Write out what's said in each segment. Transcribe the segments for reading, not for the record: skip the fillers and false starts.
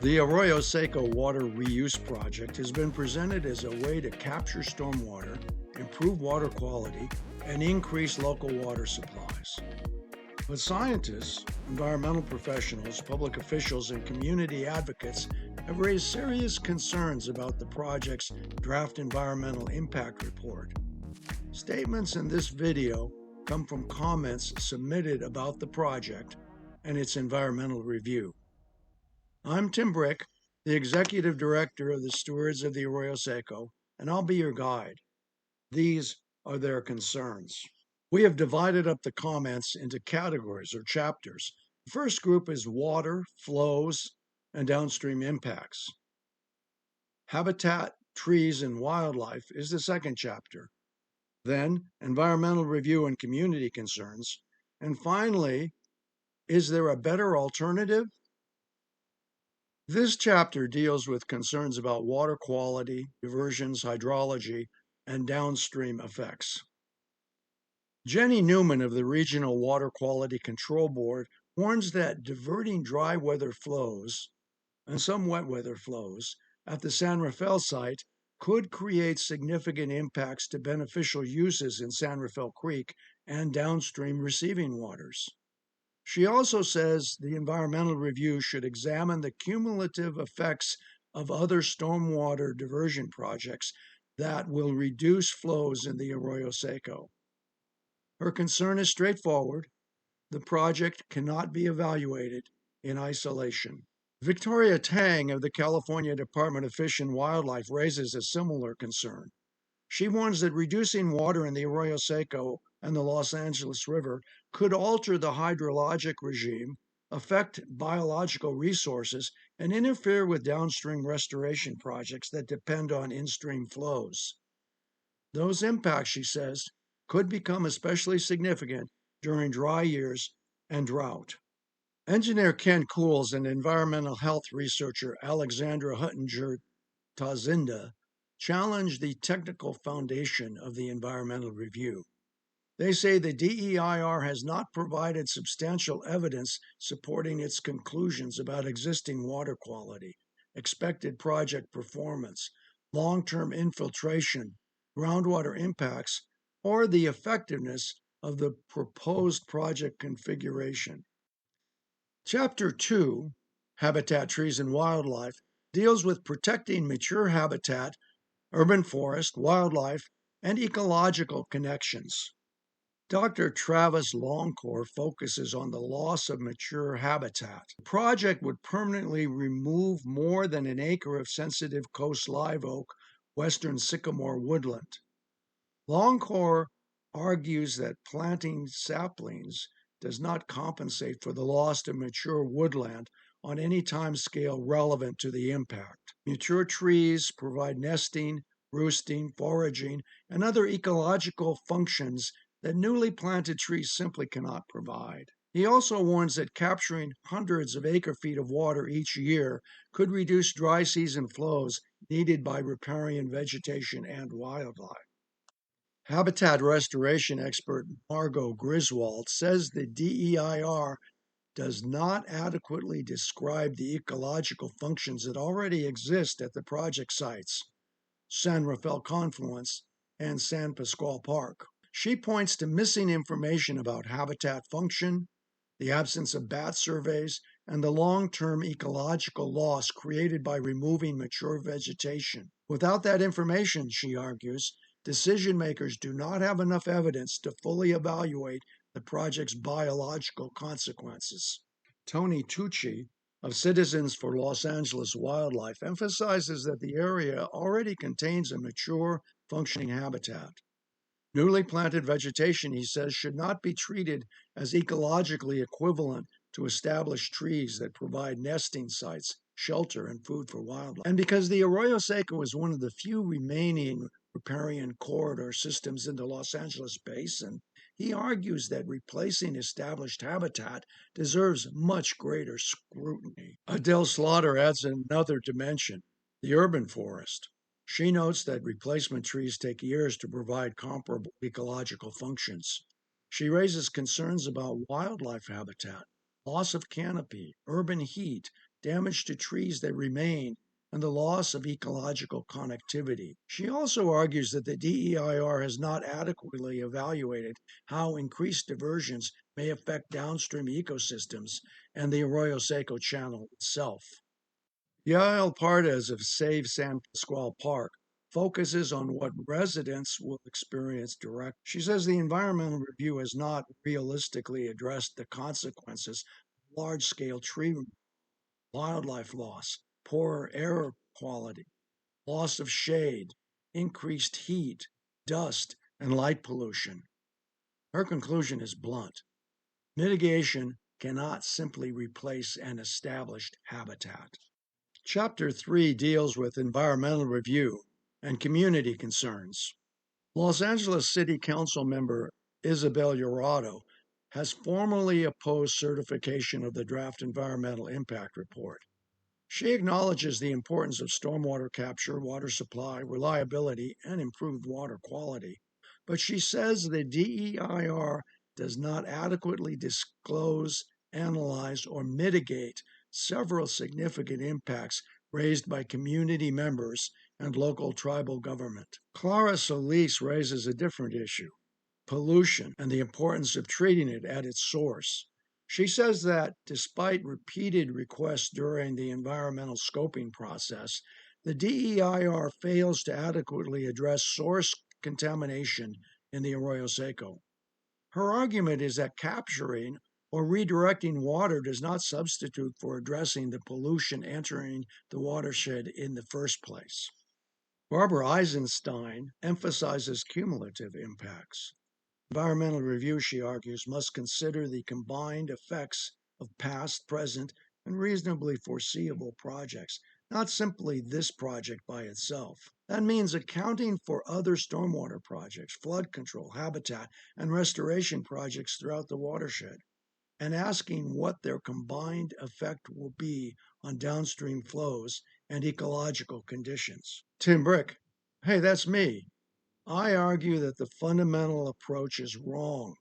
The Arroyo Seco water reuse project has been presented as a way to capture stormwater, improve water quality, and increase local water supplies. But scientists, environmental professionals, public officials, and community advocates have raised serious concerns about the project's draft environmental impact report. Statements in this video come from comments submitted about the project and its environmental review. I'm Tim Brick, the Executive Director of the Stewards of the Arroyo Seco, and I'll be your guide. These are their concerns. We have divided up the comments into categories or chapters. The first group is water, flows, and downstream impacts. Habitat, trees, and wildlife is the second chapter. Then, environmental review and community concerns. And finally, is there a better alternative? This chapter deals with concerns about water quality, diversions, hydrology, and downstream effects. Jenny Newman of the Regional Water Quality Control Board warns that diverting dry weather flows and some wet weather flows at the San Rafael site could create significant impacts to beneficial uses in San Rafael Creek and downstream receiving waters. She also says the environmental review should examine the cumulative effects of other stormwater diversion projects that will reduce flows in the Arroyo Seco. Her concern is straightforward. The project cannot be evaluated in isolation. Victoria Tang of the California Department of Fish and Wildlife raises a similar concern. She warns that reducing water in the Arroyo Seco and the Los Angeles River could alter the hydrologic regime, affect biological resources, and interfere with downstream restoration projects that depend on in-stream flows. Those impacts, she says, could become especially significant during dry years and drought. Engineer Ken Kules and environmental health researcher Alexandra Huttinger Ntazinda challenge the technical foundation of the environmental review. They say the DEIR has not provided substantial evidence supporting its conclusions about existing water quality, expected project performance, long-term infiltration, groundwater impacts, or the effectiveness of the proposed project configuration. Chapter 2, Habitat, Trees, and Wildlife, deals with protecting mature habitat, urban forest, wildlife, and ecological connections. Dr. Travis Longcore focuses on the loss of mature habitat. The project would permanently remove more than an acre of sensitive coast live oak, western sycamore woodland. Longcore argues that planting saplings does not compensate for the loss of mature woodland on any time scale relevant to the impact. Mature trees provide nesting, roosting, foraging, and other ecological functions that newly planted trees simply cannot provide. He also warns that capturing hundreds of acre-feet of water each year could reduce dry season flows needed by riparian vegetation and wildlife. Habitat restoration expert Margo Griswold says the DEIR does not adequately describe the ecological functions that already exist at the project sites, San Rafael Confluence and San Pascual Park. She points to missing information about habitat function, the absence of bat surveys, and the long-term ecological loss created by removing mature vegetation. Without that information, she argues, decision makers do not have enough evidence to fully evaluate the project's biological consequences. Tony Tucci of Citizens for Los Angeles Wildlife emphasizes that the area already contains a mature, functioning habitat. Newly planted vegetation, he says, should not be treated as ecologically equivalent to established trees that provide nesting sites, shelter, and food for wildlife. And because the Arroyo Seco is one of the few remaining riparian corridor systems in the Los Angeles basin, he argues that replacing established habitat deserves much greater scrutiny. Adele Slaughter adds another dimension, the urban forest. She notes that replacement trees take years to provide comparable ecological functions. She raises concerns about wildlife habitat, loss of canopy, urban heat, damage to trees that remain, and the loss of ecological connectivity. She also argues that the DEIR has not adequately evaluated how increased diversions may affect downstream ecosystems and the Arroyo Seco channel itself. Yael Paredes of Save San Pascual Park focuses on what residents will experience directly. She says the environmental review has not realistically addressed the consequences of large-scale tree removal, wildlife loss, poor air quality, loss of shade, increased heat, dust, and light pollution. Her conclusion is blunt. Mitigation cannot simply replace an established habitat. Chapter 3 deals with environmental review and community concerns. Los Angeles City Council member Ysabel Jurado has formally opposed certification of the draft environmental impact report. She acknowledges the importance of stormwater capture, water supply, reliability, and improved water quality, but she says the DEIR does not adequately disclose, analyze, or mitigate several significant impacts raised by community members and local tribal government. Clara Solis raises a different issue: pollution and the importance of treating it at its source. She says that despite repeated requests during the environmental scoping process, the DEIR fails to adequately address source contamination in the Arroyo Seco. Her argument is that capturing or redirecting water does not substitute for addressing the pollution entering the watershed in the first place. Barbara Eisenstein emphasizes cumulative impacts. Environmental review, she argues, must consider the combined effects of past, present, and reasonably foreseeable projects, not simply this project by itself. That means accounting for other stormwater projects, flood control, habitat, and restoration projects throughout the watershed, and asking what their combined effect will be on downstream flows and ecological conditions. Tim Brick, hey, that's me. I argue that the fundamental approach is wrong.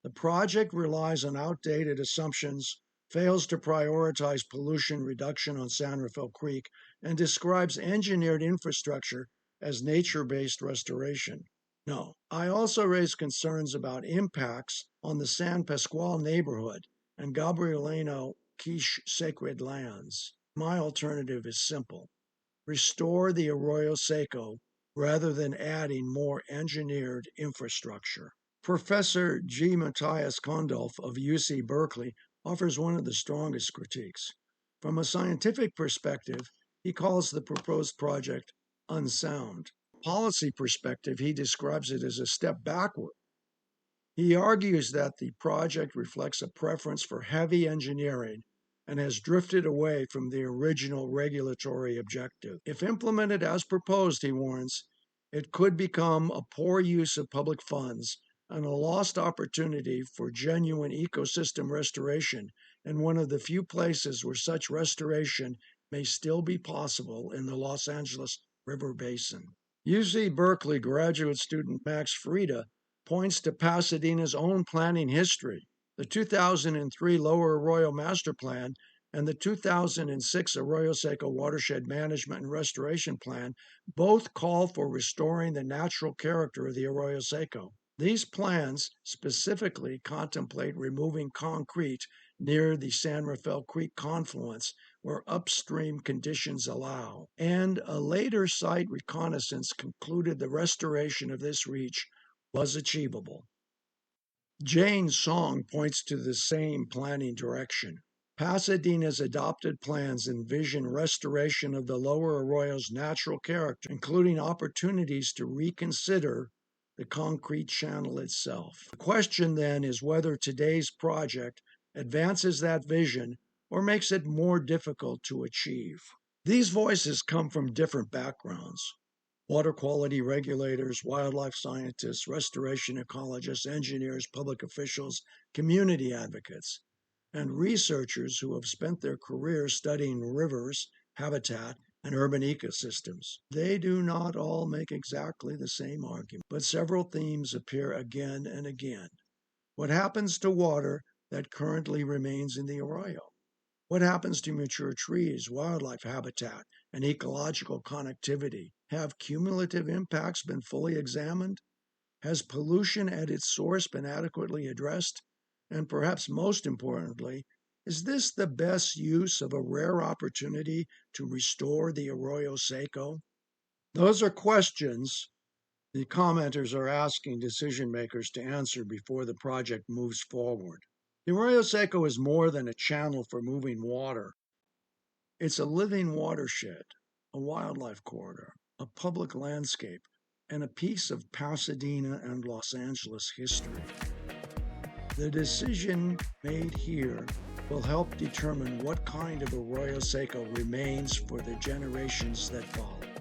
The project relies on outdated assumptions, fails to prioritize pollution reduction on San Rafael Creek, and describes engineered infrastructure as nature-based restoration. No, I also raise concerns about impacts on the San Pascual neighborhood and Gabrielino Quiche sacred lands. My alternative is simple: restore the Arroyo Seco rather than adding more engineered infrastructure. Professor G. Matthias Kondolf of UC Berkeley offers one of the strongest critiques. From a scientific perspective, he calls the proposed project unsound. Policy perspective, he describes it as a step backward. He argues that the project reflects a preference for heavy engineering and has drifted away from the original regulatory objective. If implemented as proposed, he warns, it could become a poor use of public funds and a lost opportunity for genuine ecosystem restoration in one of the few places where such restoration may still be possible in the Los Angeles River Basin. UC Berkeley graduate student Max Frieda points to Pasadena's own planning history. The 2003 Lower Arroyo Master Plan and the 2006 Arroyo Seco Watershed Management and Restoration Plan both call for restoring the natural character of the Arroyo Seco. These plans specifically contemplate removing concrete near the San Rafael Creek confluence where upstream conditions allow, and a later site reconnaissance concluded the restoration of this reach was achievable. Jane Tsong points to the same planning direction. Pasadena's adopted plans envision restoration of the lower arroyo's natural character, including opportunities to reconsider the concrete channel itself. The question then is whether today's project advances that vision or makes it more difficult to achieve. These voices come from different backgrounds: water quality regulators, wildlife scientists, restoration ecologists, engineers, public officials, community advocates, and researchers who have spent their careers studying rivers, habitat, and urban ecosystems. They do not all make exactly the same argument, but several themes appear again and again. What happens to water that currently remains in the arroyo? What happens to mature trees, wildlife habitat, and ecological connectivity? Have cumulative impacts been fully examined? Has pollution at its source been adequately addressed? And perhaps most importantly, is this the best use of a rare opportunity to restore the Arroyo Seco? Those are questions the commenters are asking decision makers to answer before the project moves forward. The Arroyo Seco is more than a channel for moving water. It's a living watershed, a wildlife corridor, a public landscape, and a piece of Pasadena and Los Angeles history. The decision made here will help determine what kind of Arroyo Seco remains for the generations that follow.